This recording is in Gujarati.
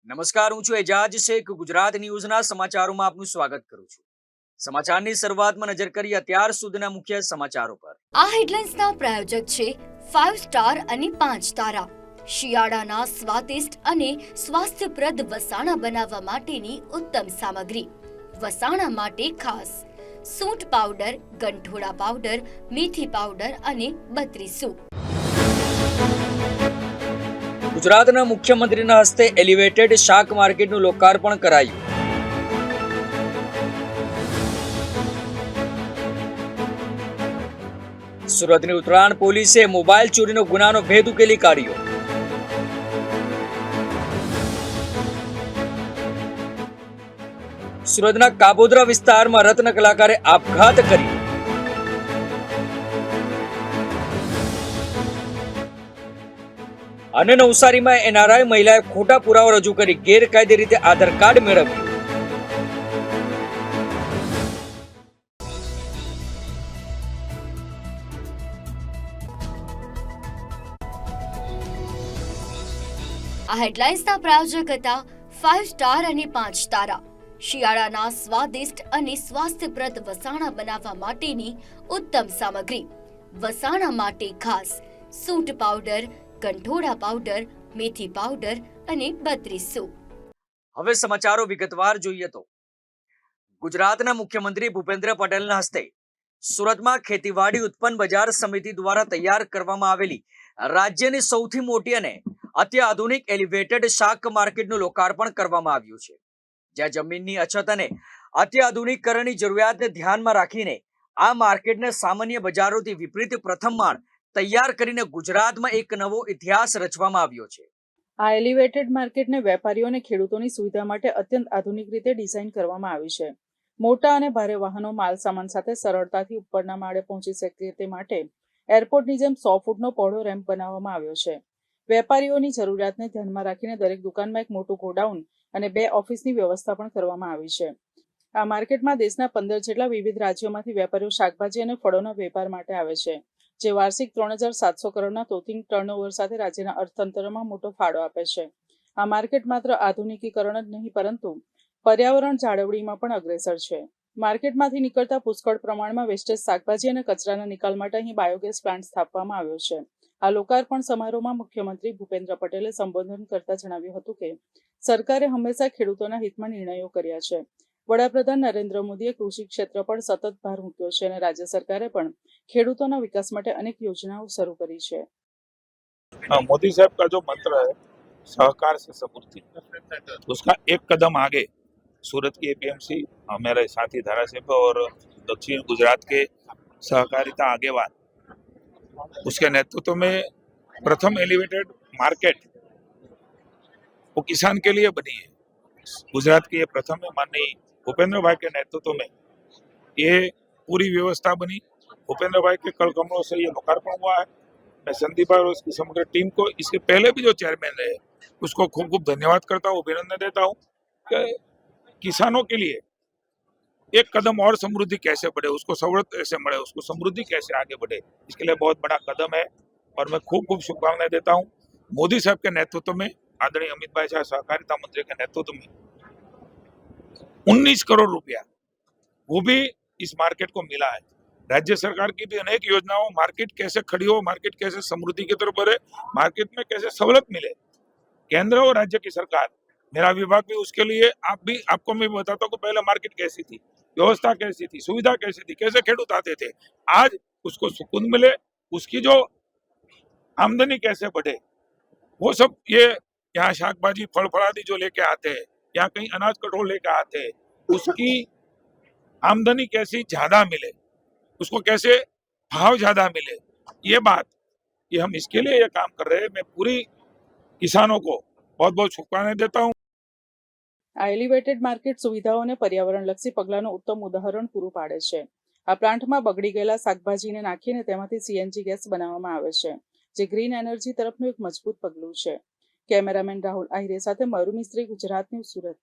નમસ્કાર, હું છું એજાજ શેખ. ગુજરાત ન્યૂઝના સમાચારોમાં આપનું સ્વાગત કરું છું. સમાચારની શરૂઆતમાં નજર કરીએ અત્યાર સુધીના મુખ્ય સમાચારો પર. આ હેડલાઇન્સના પ્રાયોજક છે 5 સ્ટાર અને 5 તારા. શિયાળાના સ્વાદિષ્ટ અને સ્વાસ્થ્યપ્રદ વસાણા બનાવવા માટેની ઉત્તમ સામગ્રી. વસાણા માટે ખાસ સૂંઠ પાવડર, ગંઠોડા પાવડર, મેથી પાવડર અને બત્રીસુ. ગુજરાતના મુખ્યમંત્રીના હસ્તે એલિવેટેડ શાક માર્કેટનું લોકાર્પણ કરાયું. સુરતની ઉત્તરાયણ પોલીસે મોબાઈલ ચોરીનો ગુનાનો ભેદ ઉકેલી કાઢ્યો. સુરતના કાબોદરા વિસ્તારમાં રત્ન કલાકારે આપઘાત કર્યો. અને નવસારીમાં એનઆરઆઈ મહિલાએ ખોટા પુરાવા રજૂ કરી ગેરકાયદે રીતે આધાર કાર્ડ મેળવ્યું. આ હેડલાઇન્સના પ્રાયોજક હતા 5 સ્ટાર અને 5 તારા. શિયાળાના સ્વાદિષ્ટ અને સ્વાસ્થ્યપ્રદ વસાણા બનાવવા માટેની ઉત્તમ સામગ્રી. વસાણા માટે ખાસ સૂંઠ પાવડર, ગંઠોડા પાવડર, મેથી પાવડર અને બત્રીસુ. હવે સમાચારો વિગતવાર જોઈએ તો ગુજરાતના મુખ્યમંત્રી ભૂપેન્દ્ર પટેલના હસ્તે સુરતમાં ખેતીવાડી ઉત્પન્ન બજાર સમિતિ દ્વારા તૈયાર કરવામાં આવેલી રાજ્યની સૌથી મોટી અને અત્યાધુનિક એલિવેટેડ શાક માર્કેટનું લોકાર્પણ કરવામાં આવ્યું છે. જ્યાં જમીનની અછત અને અત્યાધુનિકીકરણની જરૂરિયાતને ધ્યાનમાં રાખીને આ માર્કેટને સામાન્ય બજારોથી વિપરીત પ્રથમ માળ તૈયાર કરીને ગુજરાતમાં એક નવો ઇતિહાસ રચવામાં આવ્યો છે. આ એલિવેટેડ માર્કેટને વેપારીઓ અને ખેડૂતોની સુવિધા માટે અત્યંત આધુનિક રીતે ડિઝાઇન કરવામાં આવી છે. મોટા અને ભારે વાહનો માલ સામાન સાથે સરળતાથી ઉપરના માળે પહોંચી શકે તે માટે એરપોર્ટની જેમ 100 ફૂટનો પહોળો રેમ્પ બનાવવામાં આવ્યો છે. વેપારીઓની જરૂરિયાતને ધ્યાનમાં રાખીને દરેક દુકાનમાં એક મોટું ગોડાઉન અને 2 ઓફિસની વ્યવસ્થા પણ કરવામાં આવી છે. આ માર્કેટમાં દેશના 15 જેટલા વિવિધ રાજ્યોમાંથી વેપારીઓ શાકભાજી અને ફળોના વેપાર માટે આવે છે, જે વાર્ષિક 3700 કરોડના તોતિંગ ટર્નઓવર સાથે રાજ્યના અર્થતંત્રમાં મોટો ફાળો આપે છે. આ માર્કેટ માત્ર આધુનિકીકરણ જ નહીં પરંતુ પર્યાવરણ જાળવણીમાં પણ અગ્રેસર છે. માર્કેટમાંથી નીકળતા પુષ્કળ પ્રમાણમાં વેસ્ટેજ શાકભાજી અને કચરાના નિકાલ માટે અહીં બાયોગેસ પ્લાન્ટ સ્થાપવામાં આવ્યો છે. આ લોકાર્પણ સમારોહમાં મુખ્યમંત્રી ભૂપેન્દ્ર પટેલે સંબોધન કરતા જણાવ્યું હતું કે સરકારે હંમેશા ખેડૂતોના હિતમાં નિર્ણયો કર્યા છે. વડાપ્રધાન નરેન્દ્ર મોદીએ કૃષિ ક્ષેત્ર પર સતત ભાર મૂક્યો છે અને રાજ્ય સરકારે પણ ખેડૂતોના વિકાસ માટે અનેક યોજનાઓ શરૂ કરી છે. मोदी साहब का जो मंत्र है सहकार से समृद्धि, उसका एक कदम आगे सूरत की एपीएमसी, मेरे साथी धारासभ्य और दक्षिण गुजरात के सहकारिता आगेवान, उसके नेतृत्व में प्रथम एलिवेटेड मार्केट वो किसान के लिए बनी है. गुजरात की ये प्रथम है. माननीय भूपेंद्र भाई के नेतृत्व में ये पूरी व्यवस्था बनी. भूपेंद्र भाई के कल कमलों से ये लोकार्पण हुआ है. मैं संदीप भाई और उसकी समग्र टीम को, इसके पहले भी जो चेयरमैन रहे उसको खूब खूब धन्यवाद करता हूँ, अभिनंदन देता हूँ कि किसानों के लिए एक कदम और समृद्धि कैसे बढ़े, उसको सवलत कैसे मिले, उसको समृद्धि कैसे आगे बढ़े, इसके लिए बहुत बड़ा कदम है और मैं खूब खूब शुभकामनाएं देता हूँ. मोदी साहब के नेतृत्व में, आदरणीय अमित भाई शाह सहकारिता मंत्री के नेतृत्व में 19 करोड़ रुपया वो भी इस मार्केट को मिला है. राज्य सरकार की भी अनेक योजनाओं, मार्केट कैसे खड़ी हो, मार्केट कैसे समृद्धि की तरफ बढ़े, मार्केट में कैसे सवलत मिले, केंद्र और राज्य की सरकार, मेरा विभाग भी उसके लिए, आपको मैं बताता हूँ कि पहले मार्केट कैसी थी, व्यवस्था कैसी थी, सुविधा कैसी थी, कैसे खेडूत आते थे, आज उसको सुकून मिले, उसकी जो आमदनी कैसे बढ़े, वो सब ये यहाँ शाकभाजी फल फलादी जो लेके आते हैं, यहाँ कहीं अनाज कठोर लेके आते हैं, उसकी आमदनी कैसी ज्यादा मिले, उसको कैसे भाव ज्यादा मिले, ये बात, ये हम इसके लिए ये काम कर रहे हैं. मैं पूरी किसानों को बहुत बहुत शुभकामनाएं देता हूँ. આ એલિવેટેડ માર્કેટ સુવિધાઓ અને પર્યાવરણલક્ષી પગલાંનું ઉત્તમ ઉદાહરણ પૂરું પાડે છે. આ પ્લાન્ટમાં બગડી ગયેલા શાકભાજીને નાખીને તેમાંથી સીએનજી ગેસ બનાવવામાં આવે છે, જે ગ્રીન એનર્જી તરફનું એક મજબૂત પગલું છે. કેમેરામેન રાહુલ આહિરે સાથે મરુ મિસ્ત્રી, ગુજરાત ન્યૂઝ, સુરત.